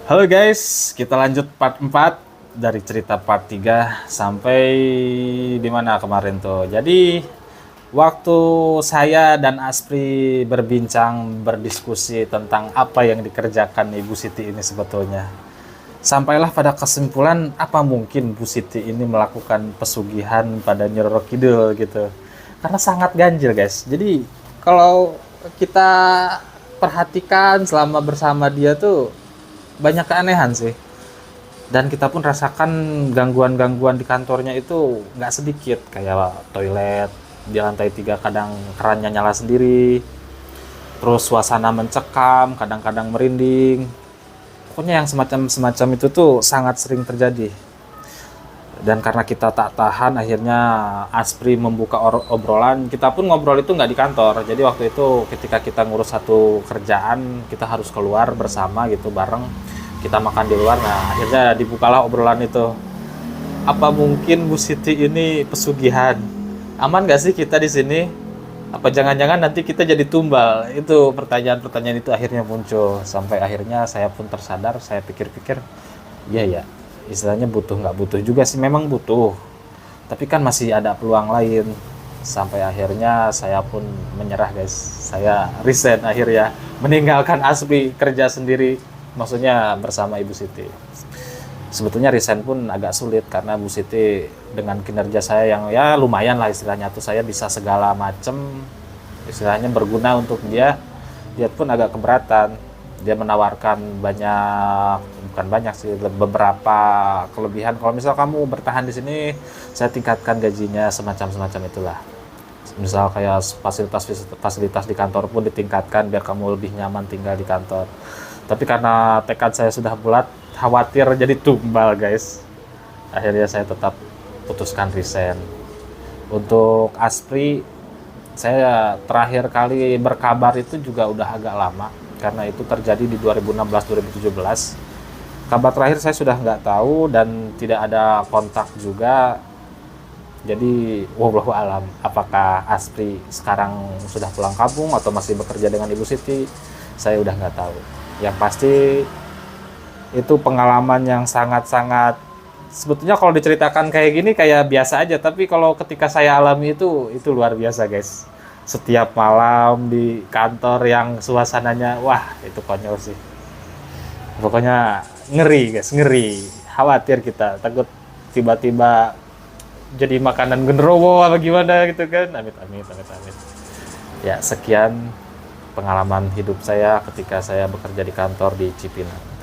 Halo guys, kita lanjut part 4 dari cerita part 3 sampai di mana kemarin tuh. Jadi waktu saya dan Aspri berbincang, berdiskusi tentang apa yang dikerjakan Ibu Siti ini sebetulnya. Sampailah pada kesimpulan apa mungkin Bu Siti ini melakukan pesugihan pada Nyi Roro Kidul gitu. Karena sangat ganjil guys. Jadi kalau kita perhatikan selama bersama dia tuh banyak keanehan sih. Dan kita pun rasakan gangguan-gangguan di kantornya itu nggak sedikit. Kayak toilet, di lantai 3 kadang kerannya nyala sendiri. Terus suasana mencekam, kadang-kadang merinding. Pokoknya yang semacam-semacam itu tuh sangat sering terjadi. Dan karena kita tak tahan, akhirnya Aspri membuka obrolan. Kita pun ngobrol itu nggak di kantor. Jadi waktu itu ketika kita ngurus satu kerjaan, kita harus keluar bersama gitu bareng. Kita makan di luar. Nah akhirnya dibukalah obrolan itu. Apa mungkin Bu Siti ini pesugihan? Aman nggak sih kita di sini? Apa jangan-jangan nanti kita jadi tumbal? Itu pertanyaan-pertanyaan itu akhirnya muncul. Sampai akhirnya saya pun tersadar, saya pikir-pikir, iya ya, istilahnya butuh nggak butuh juga sih, memang butuh, tapi kan masih ada peluang lain. Sampai akhirnya saya pun menyerah guys, saya resign akhirnya, meninggalkan Aspi, kerja sendiri, maksudnya bersama Ibu Siti. Sebetulnya resign pun agak sulit karena Bu Siti dengan kinerja saya yang ya lumayan lah istilahnya tuh, saya bisa segala macem istilahnya berguna untuk dia. Dia pun agak keberatan, dia menawarkan banyak, bukan banyak sih, beberapa kelebihan. Kalau misal kamu bertahan di sini, saya tingkatkan gajinya, semacam itulah. Misal kayak fasilitas di kantor pun ditingkatkan biar kamu lebih nyaman tinggal di kantor. Tapi karena tekad saya sudah bulat, khawatir jadi tumbal guys. Akhirnya saya tetap putuskan resign. Untuk Aspri, saya terakhir kali berkabar itu juga udah agak lama, karena itu terjadi di 2016-2017. Kabar terakhir saya sudah nggak tahu dan tidak ada kontak juga. Jadi wallahu alam, apakah Aspri sekarang sudah pulang kampung atau masih bekerja dengan Ibu Siti, saya udah nggak tahu. Yang pasti itu pengalaman yang sangat-sangat, sebetulnya kalau diceritakan kayak gini kayak biasa aja, tapi kalau ketika saya alami itu luar biasa guys. Setiap malam di kantor yang suasananya, wah itu konyol sih. Pokoknya ngeri guys, ngeri. Khawatir kita, takut tiba-tiba jadi makanan genderuwo apa gimana gitu kan. Amit amit amit amit. Ya sekian pengalaman hidup saya ketika saya bekerja di kantor di Cipinang.